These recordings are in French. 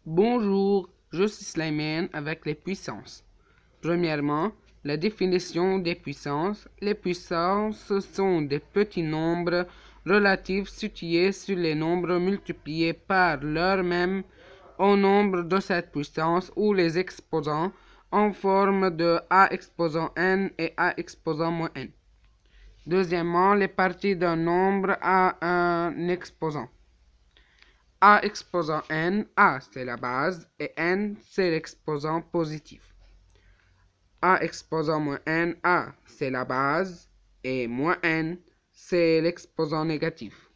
Bonjour, je suis Slimane avec les puissances. Premièrement, la définition des puissances. Les puissances sont des petits nombres relatifs situés sur les nombres multipliés par leur même au nombre de cette puissance ou les exposants en forme de a exposant n et a exposant moins n. Deuxièmement, les parties d'un nombre à un exposant. A exposant n, A c'est la base et n c'est l'exposant positif. A exposant moins n, A c'est la base et moins n c'est l'exposant négatif.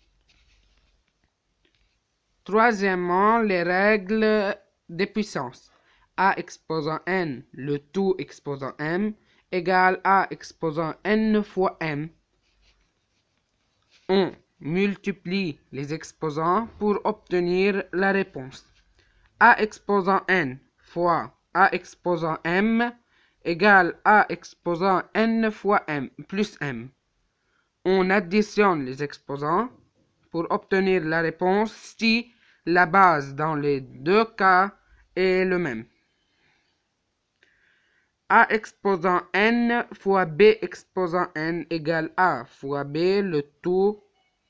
Troisièmement, les règles des puissances. A exposant n, le tout exposant m, égale A exposant n fois m. On multiplie les exposants pour obtenir la réponse. A exposant n fois A exposant m égale A exposant n fois m plus m. On additionne les exposants pour obtenir la réponse si la base dans les deux cas est le même. A exposant n fois B exposant n égale A fois B le tout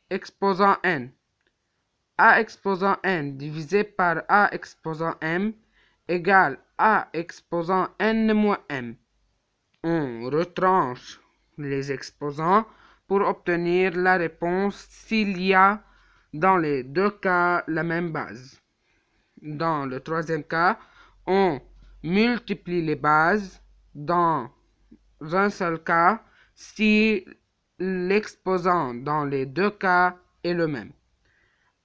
exposant n. A exposant n divisé par A exposant m égale A exposant n moins m. On retranche les exposants pour obtenir la réponse s'il y a dans les deux cas la même base. Dans le troisième cas, on multiplie les bases dans un seul cas si l'exposant dans les deux cas est le même.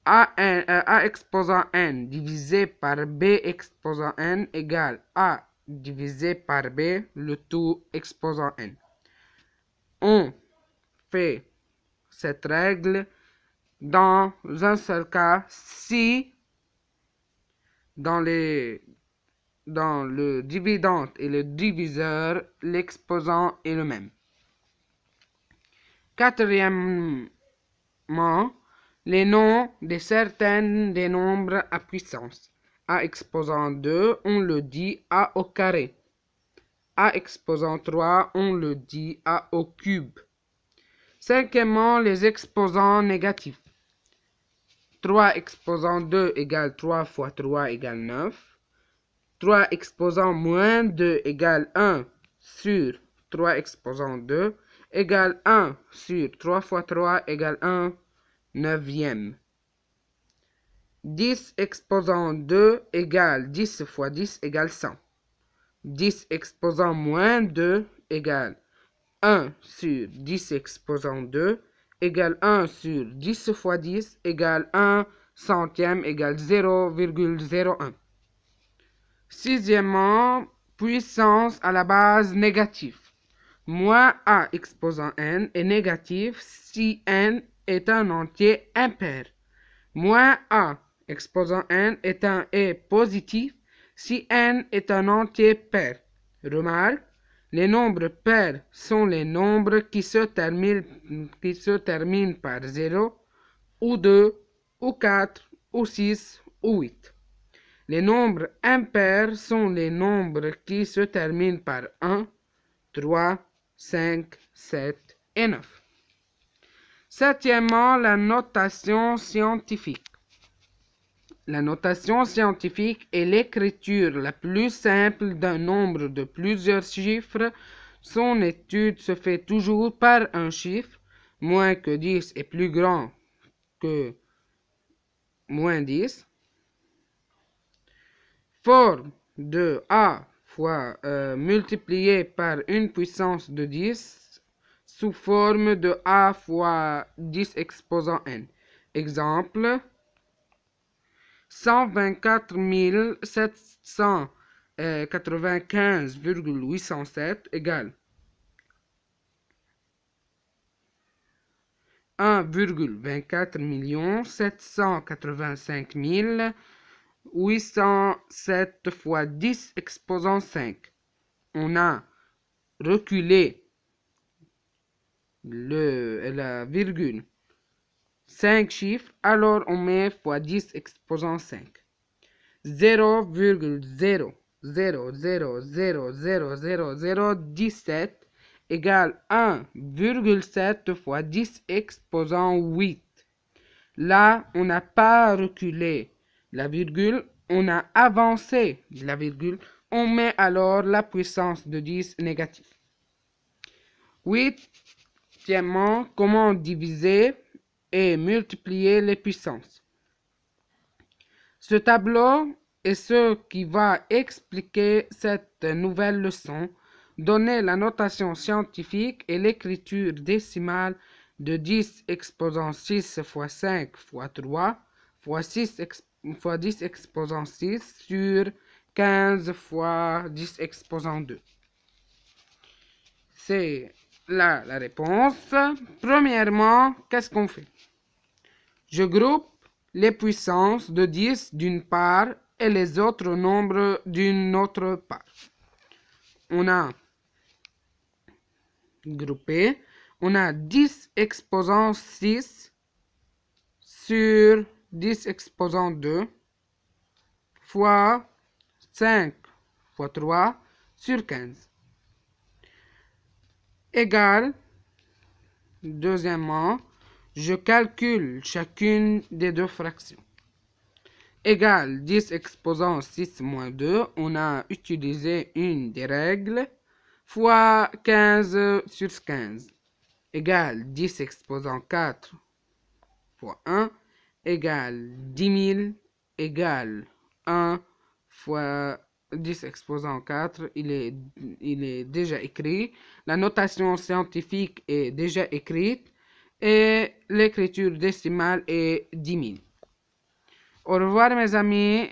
A exposant n divisé par B exposant n égale A divisé par B, le tout exposant n. On fait cette règle dans un seul cas si dans le dividende et le diviseur, l'exposant est le même. Quatrièmement, les noms de certains des nombres à puissance. A exposant 2, on le dit A au carré. A exposant 3, on le dit A au cube. Cinquièmement, les exposants négatifs. 3 exposant 2 égale 3 fois 3 égale 9. 3 exposant moins 2 égale 1 sur 3 exposant 2 égale 1 sur 3 fois 3 égale 1 neuvième. 10 exposant 2 égale 10 fois 10 égale 100. 10 exposant moins 2 égale 1 sur 10 exposant 2 égale 1 sur 10 fois 10 égale 1 centième égale 0,01. Sixièmement, puissance à la base négative. Moins A exposant n est négatif si n est un entier impair. Moins A exposant n est positif si n est un entier pair. Remarque, les nombres pairs sont les nombres qui se terminent par 0, ou 2, ou 4, ou 6, ou 8. Les nombres impairs sont les nombres qui se terminent par 1, 3, 5, 7 et 9. Septièmement, la notation scientifique. La notation scientifique est l'écriture la plus simple d'un nombre de plusieurs chiffres. Son étude se fait toujours par un chiffre. Moins que 10 est plus grand que moins 10. Forme de A fois multiplié par une puissance de 10 sous forme de A fois 10 exposant n. Exemple, 124 795,807 égale 1,24 785 807 fois 10 exposant 5. On a reculé la virgule 5 chiffres, alors on met fois 10 exposant 5. 0,000000017 égale 1,7 fois 10 exposant 8. Là, on n'a pas reculé la virgule, on a avancé la virgule. On met alors la puissance de 10 négative. Huitièmement, comment diviser et multiplier les puissances. Ce tableau est ce qui va expliquer cette nouvelle leçon. Donner la notation scientifique et l'écriture décimale de 10 exposant 6 fois 5 fois 3 fois 6 fois 10 exposant 6 sur 15 fois 10 exposant 2. C'est là la réponse. Premièrement, qu'est-ce qu'on fait? Je groupe les puissances de 10 d'une part et les autres nombres d'une autre part. On a groupé, on a 10 exposant 6 sur 10 exposant 2 fois 5 fois 3 sur 15 égale, deuxièmement, je calcule chacune des deux fractions. Égale 10 exposant 6 moins 2, on a utilisé une des règles, fois 15 sur 15, égale 10 exposant 4 fois 1, égale 10 000, égale 1 fois 10 exposant 4, il est déjà écrit, la notation scientifique est déjà écrite, et l'écriture décimale est 10 000. Au revoir mes amis,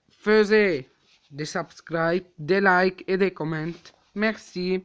faisez des subscribes, des likes et des commentaires. Merci.